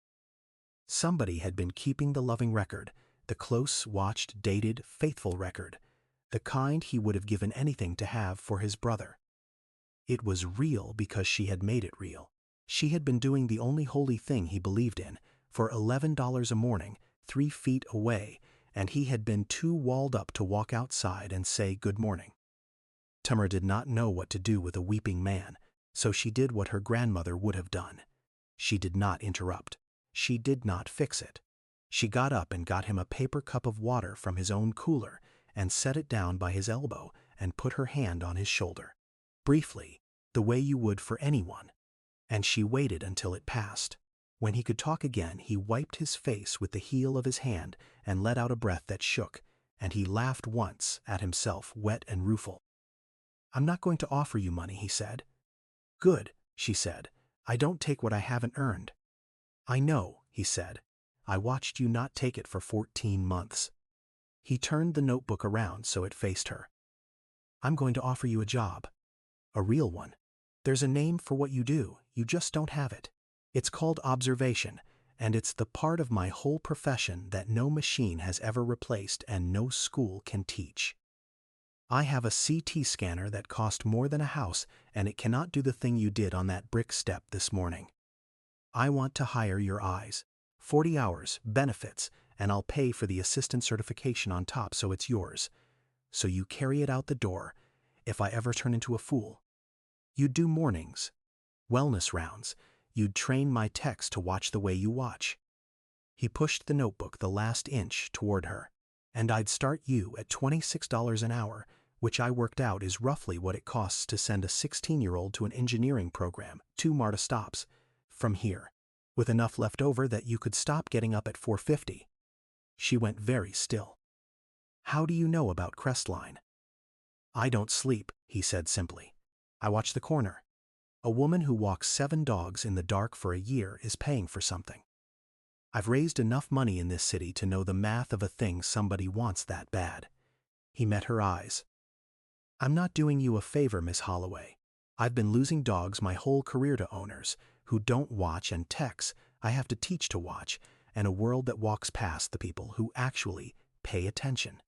Somebody had been keeping the loving record, the close-watched, dated, faithful record, the kind he would have given anything to have for his brother. It was real because she had made it real. She had been doing the only holy thing he believed in, for $11 a morning, 3 feet away, and he had been too walled up to walk outside and say good morning. Tamara did not know what to do with a weeping man, so she did what her grandmother would have done. She did not interrupt. She did not fix it. She got up and got him a paper cup of water from his own cooler and set it down by his elbow and put her hand on his shoulder. Briefly, the way you would for anyone. And she waited until it passed. When he could talk again, he wiped his face with the heel of his hand and let out a breath that shook, and he laughed once at himself, wet and rueful. "I'm not going to offer you money," he said. "Good," she said. "I don't take what I haven't earned." "I know," he said. "I watched you not take it for 14 months. He turned the notebook around so it faced her. "I'm going to offer you a job. A real one. There's a name for what you do, you just don't have it. It's called observation, and it's the part of my whole profession that no machine has ever replaced and no school can teach. I have a CT scanner that cost more than a house, and it cannot do the thing you did on that brick step this morning. I want to hire your eyes. 40 hours, benefits, and I'll pay for the assistant certification on top so it's yours. So you carry it out the door, if I ever turn into a fool. You'd do mornings, wellness rounds. You'd train my techs to watch the way you watch." He pushed the notebook the last inch toward her. "And I'd start you at $26 an hour, which I worked out is roughly what it costs to send a 16-year-old to an engineering program, 2 MARTA stops, from here, with enough left over that you could stop getting up at 4:50. She went very still. "How do you know about Crestline?" "I don't sleep," he said simply. "I watch the corner. A woman who walks 7 dogs in the dark for a year is paying for something. I've raised enough money in this city to know the math of a thing somebody wants that bad." He met her eyes. "I'm not doing you a favor, Miss Holloway. I've been losing dogs my whole career to owners who don't watch and techs I have to teach to watch, and a world that walks past the people who actually pay attention.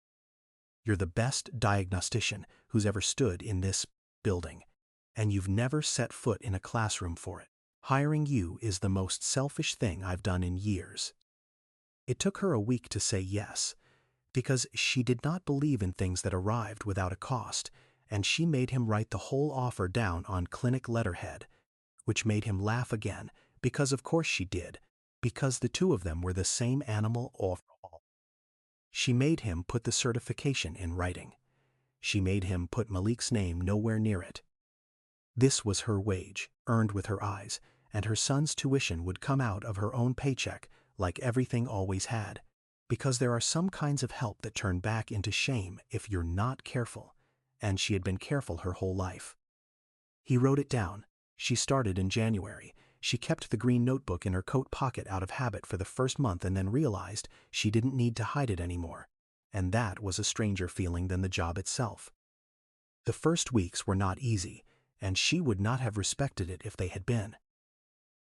You're the best diagnostician who's ever stood in this building, and you've never set foot in a classroom for it. Hiring you is the most selfish thing I've done in years." It took her a week to say yes, because she did not believe in things that arrived without a cost, and she made him write the whole offer down on clinic letterhead, which made him laugh again, because of course she did, because the two of them were the same animal overall. She made him put the certification in writing. She made him put Malik's name nowhere near it. This was her wage, earned with her eyes, and her son's tuition would come out of her own paycheck like everything always had, because there are some kinds of help that turn back into shame if you're not careful, and she had been careful her whole life. He wrote it down. She started in January. She kept the green notebook in her coat pocket out of habit for the first month and then realized she didn't need to hide it anymore, and that was a stranger feeling than the job itself. The first weeks were not easy, and she would not have respected it if they had been.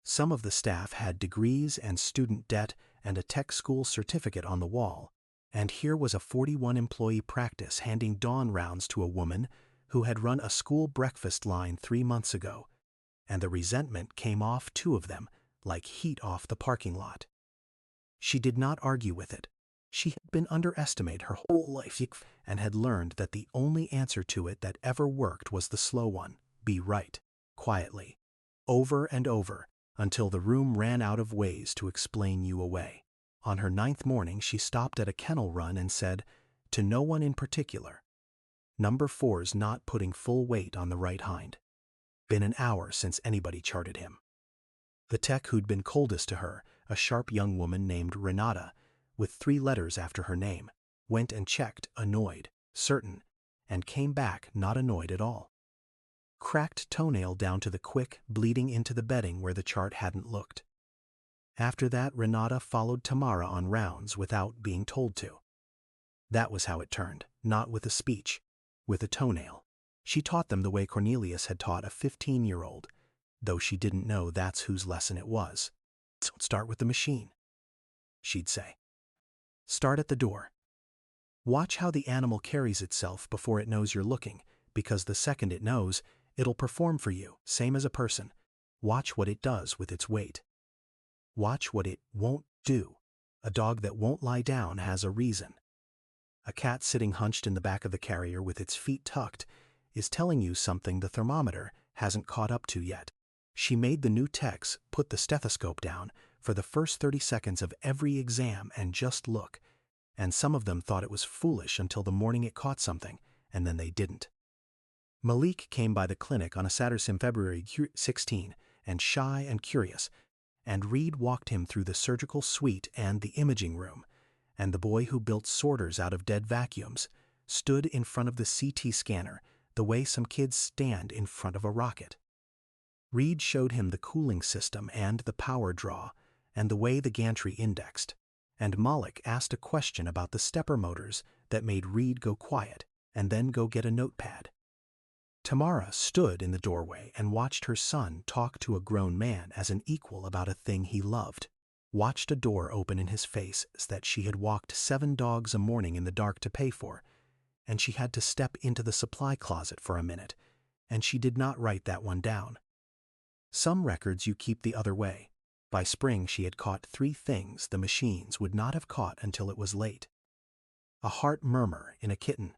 Some of the staff had degrees and student debt and a tech school certificate on the wall, and here was a 41-employee practice handing dawn rounds to a woman who had run a school breakfast line 3 months ago, and the resentment came off 2 of them like heat off the parking lot. She did not argue with it. She had been underestimated her whole life and had learned that the only answer to it that ever worked was the slow one: be right, quietly, over and over, until the room ran out of ways to explain you away. On her 9th morning, she stopped at a kennel run and said, to no one in particular, "Number 4's not putting full weight on the right hind." Been an hour since anybody charted him. The tech who'd been coldest to her, a sharp young woman named Renata, with 3 letters after her name, went and checked, annoyed, certain, and came back not annoyed at all. Cracked toenail down to the quick, bleeding into the bedding where the chart hadn't looked. After that, Renata followed Tamara on rounds without being told to. That was how it turned, not with a speech, with a toenail. She taught them the way Cornelius had taught a 15-year-old, though she didn't know that's whose lesson it was. "Don't start with the machine," she'd say. "Start at the door. Watch how the animal carries itself before it knows you're looking, because the second it knows, it'll perform for you, same as a person. Watch what it does with its weight. Watch what it won't do. A dog that won't lie down has a reason. A cat sitting hunched in the back of the carrier with its feet tucked is telling you something the thermometer hasn't caught up to yet." She made the new techs put the stethoscope down for the first 30 seconds of every exam and just look, and some of them thought it was foolish until the morning it caught something, and then they didn't. Malik came by the clinic on a Saturday in February 16, and shy and curious, and Reed walked him through the surgical suite and the imaging room, and the boy who built sorters out of dead vacuums stood in front of the CT scanner the way some kids stand in front of a rocket. Reed showed him the cooling system and the power draw and the way the gantry indexed, and Malik asked a question about the stepper motors that made Reed go quiet and then go get a notepad. Tamara stood in the doorway and watched her son talk to a grown man as an equal about a thing he loved, watched a door open in his face that she had walked 7 dogs a morning in the dark to pay for, and she had to step into the supply closet for a minute, and she did not write that one down. Some records you keep the other way. By spring she had caught 3 things the machines would not have caught until it was late. A heart murmur in a kitten.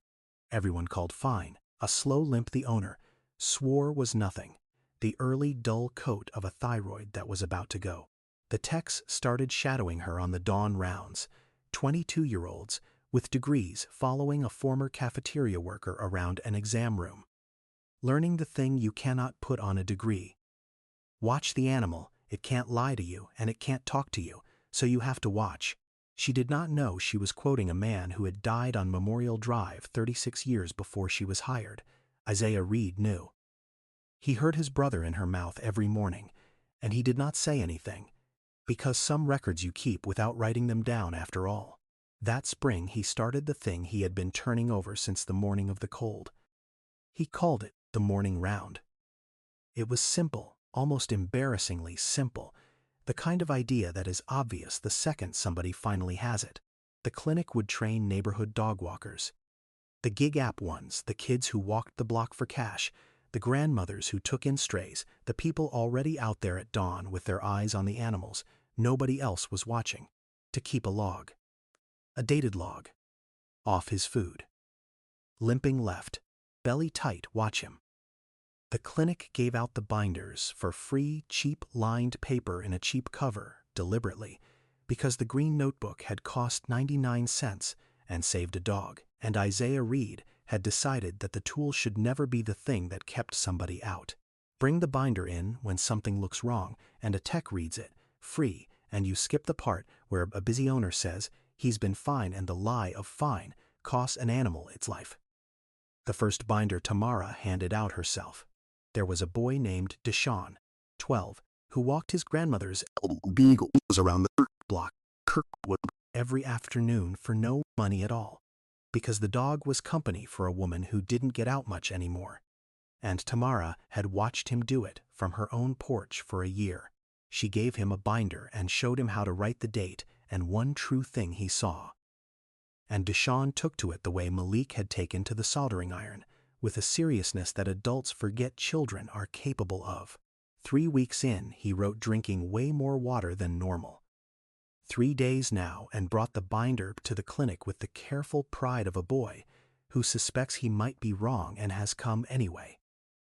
Everyone called fine. A slow limp the owner swore was nothing. The early dull coat of a thyroid that was about to go. The techs started shadowing her on the dawn rounds. 22-year-olds with degrees following a former cafeteria worker around an exam room. Learning the thing you cannot put on a degree. Watch the animal. It can't lie to you and it can't talk to you, so you have to watch. She did not know she was quoting a man who had died on Memorial Drive 36 years before she was hired. Isaiah Reed knew. He heard his brother in her mouth every morning, and he did not say anything, because some records you keep without writing them down after all. That spring he started the thing he had been turning over since the morning of the cold. He called it the morning round. It was simple. Almost embarrassingly simple, the kind of idea that is obvious the second somebody finally has it. The clinic would train neighborhood dog walkers. The gig app ones, the kids who walked the block for cash, the grandmothers who took in strays, the people already out there at dawn with their eyes on the animals, nobody else was watching, to keep a log. A dated log. Off his food. Limping left, belly tight, watch him. The clinic gave out the binders for free, cheap lined paper in a cheap cover, deliberately, because the green notebook had cost 99 cents and saved a dog, and Isaiah Reed had decided that the tool should never be the thing that kept somebody out. Bring the binder in when something looks wrong, and a tech reads it, free, and you skip the part where a busy owner says he's been fine and the lie of fine costs an animal its life. The first binder Tamara handed out herself. There was a boy named Deshaun, 12, who walked his grandmother's beagles around the block, Kirkwood, every afternoon for no money at all, because the dog was company for a woman who didn't get out much anymore. And Tamara had watched him do it from her own porch for a year. She gave him a binder and showed him how to write the date and one true thing he saw. And Deshawn took to it the way Malik had taken to the soldering iron, with a seriousness that adults forget children are capable of. 3 weeks in, he wrote drinking way more water than normal. 3 days now, and brought the binder to the clinic with the careful pride of a boy who suspects he might be wrong and has come anyway.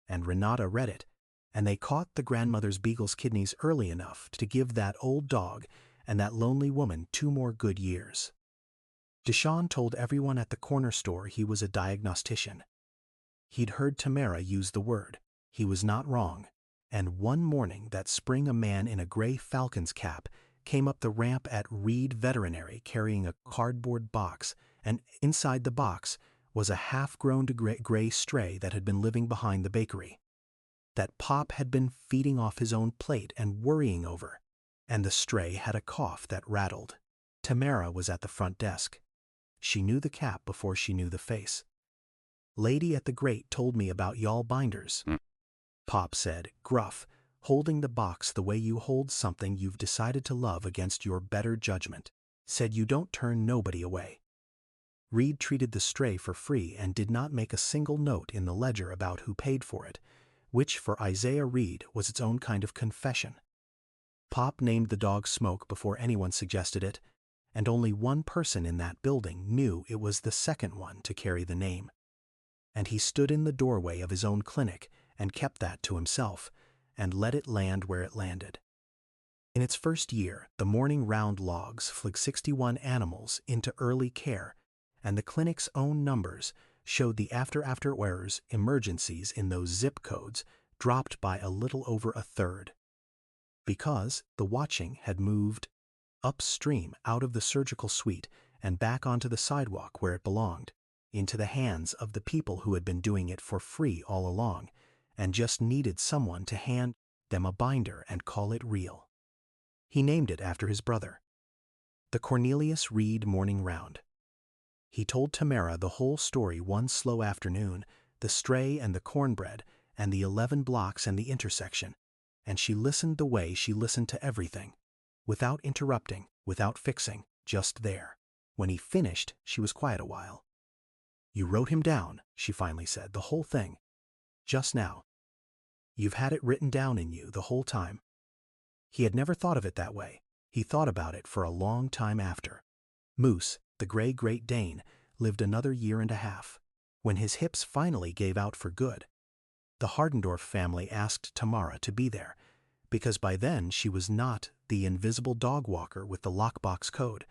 And Renata read it, and they caught the grandmother's beagle's kidneys early enough to give that old dog and that lonely woman 2 more good years. Deshawn told everyone at the corner store he was a diagnostician. He'd heard Tamara use the word. He was not wrong. And one morning that spring, a man in a gray falcon's cap came up the ramp at Reed Veterinary carrying a cardboard box, and inside the box was a half-grown gray stray that had been living behind the bakery, that Pop had been feeding off his own plate and worrying over, and the stray had a cough that rattled. Tamara was at the front desk. She knew the cap before she knew the face. "Lady at the grate told me about y'all binders," Pop said, gruff, holding the box the way you hold something you've decided to love against your better judgment. "Said you don't turn nobody away." Reed treated the stray for free and did not make a single note in the ledger about who paid for it, which for Isaiah Reed was its own kind of confession. Pop named the dog Smoke before anyone suggested it, and only one person in that building knew it was the second one to carry the name. And he stood in the doorway of his own clinic and kept that to himself, and let it land where it landed. In its first year, the morning round logs flagged 61 animals into early care, and the clinic's own numbers showed the after-hours emergencies in those zip codes dropped by a little over a third. Because the watching had moved upstream out of the surgical suite and back onto the sidewalk where it belonged, into the hands of the people who had been doing it for free all along, and just needed someone to hand them a binder and call it real. He named it after his brother. The Cornelius Reed Morning Round. He told Tamara the whole story one slow afternoon, the stray and the cornbread, and the 11 blocks and the intersection, and she listened the way she listened to everything, without interrupting, without fixing, just there. When he finished, she was quiet a while. "You wrote him down," she finally said, "the whole thing. Just now. You've had it written down in you the whole time." He had never thought of it that way. He thought about it for a long time after. Moose, the gray Great Dane, lived another 1.5 years. When his hips finally gave out for good, the Hardendorf family asked Tamara to be there, because by then she was not the invisible dog walker with the lockbox code.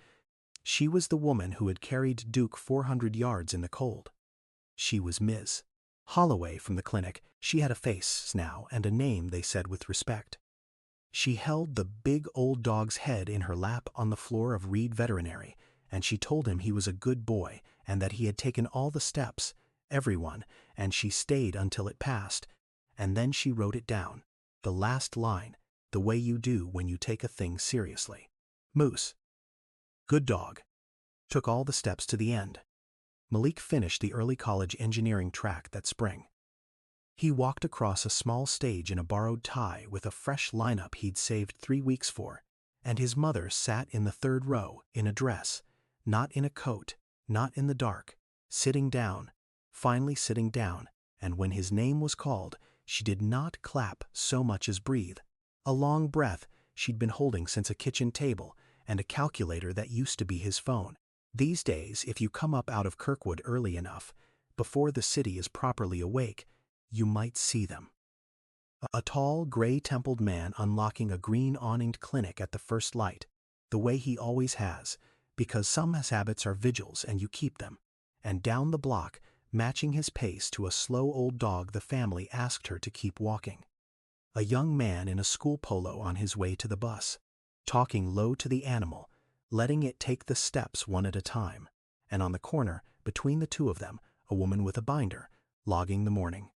She was the woman who had carried Duke 400 yards in the cold. She was Ms. Holloway from the clinic. She had a face now and a name they said with respect. She held the big old dog's head in her lap on the floor of Reed Veterinary, and she told him he was a good boy and that he had taken all the steps, everyone, and she stayed until it passed, and then she wrote it down, the last line, the way you do when you take a thing seriously. Moose, good dog, took all the steps to the end. Malik finished the early college engineering track that spring. He walked across a small stage in a borrowed tie with a fresh lineup he'd saved 3 weeks for, and his mother sat in the 3rd row in a dress, not in a coat, not in the dark, sitting down, finally sitting down, and when his name was called, she did not clap so much as breathe. A long breath she'd been holding since a kitchen table and a calculator that used to be his phone. These days, if you come up out of Kirkwood early enough, before the city is properly awake, you might see them. A tall, gray-templed man unlocking a green-awninged clinic at the first light, the way he always has, because some habits are vigils and you keep them, and down the block, matching his pace to a slow old dog the family asked her to keep walking. A young man in a school polo on his way to the bus, talking low to the animal, letting it take the steps one at a time, and on the corner, between the two of them, a woman with a binder, logging the morning.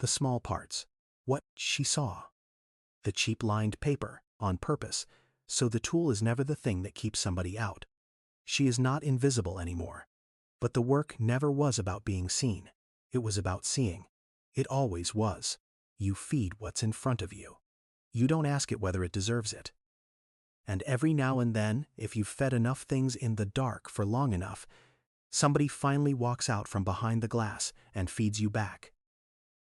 The small parts, what she saw. The cheap lined paper, on purpose, so the tool is never the thing that keeps somebody out. She is not invisible anymore. But the work never was about being seen. It was about seeing. It always was. You feed what's in front of you. You don't ask it whether it deserves it. And every now and then, if you've fed enough things in the dark for long enough, somebody finally walks out from behind the glass and feeds you back.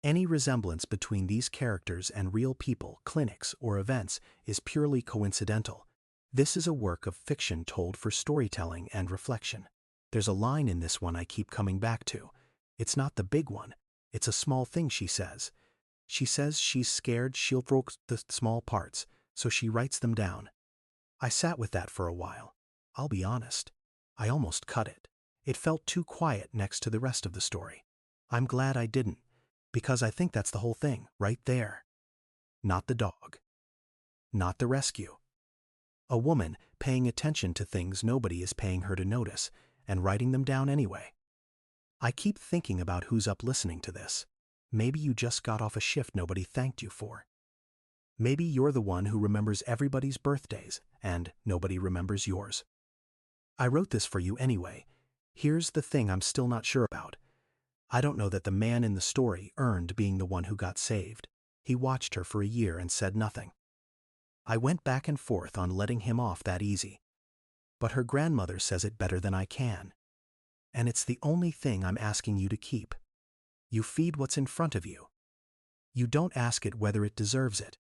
Any resemblance between these characters and real people, clinics, or events is purely coincidental. This is a work of fiction told for storytelling and reflection. There's a line in this one I keep coming back to. It's not the big one. It's a small thing she says. She says she's scared she'll broke the small parts, so she writes them down. I sat with that for a while. I'll be honest. I almost cut it. It felt too quiet next to the rest of the story. I'm glad I didn't, because I think that's the whole thing, right there. Not the dog. Not the rescue. A woman paying attention to things nobody is paying her to notice, and writing them down anyway. I keep thinking about who's up listening to this. Maybe you just got off a shift nobody thanked you for. Maybe you're the one who remembers everybody's birthdays, and nobody remembers yours. I wrote this for you anyway. Here's the thing I'm still not sure about. I don't know that the man in the story earned being the one who got saved. He watched her for a year and said nothing. I went back and forth on letting him off that easy. But her grandmother says it better than I can. And it's the only thing I'm asking you to keep. You feed what's in front of you. You don't ask it whether it deserves it.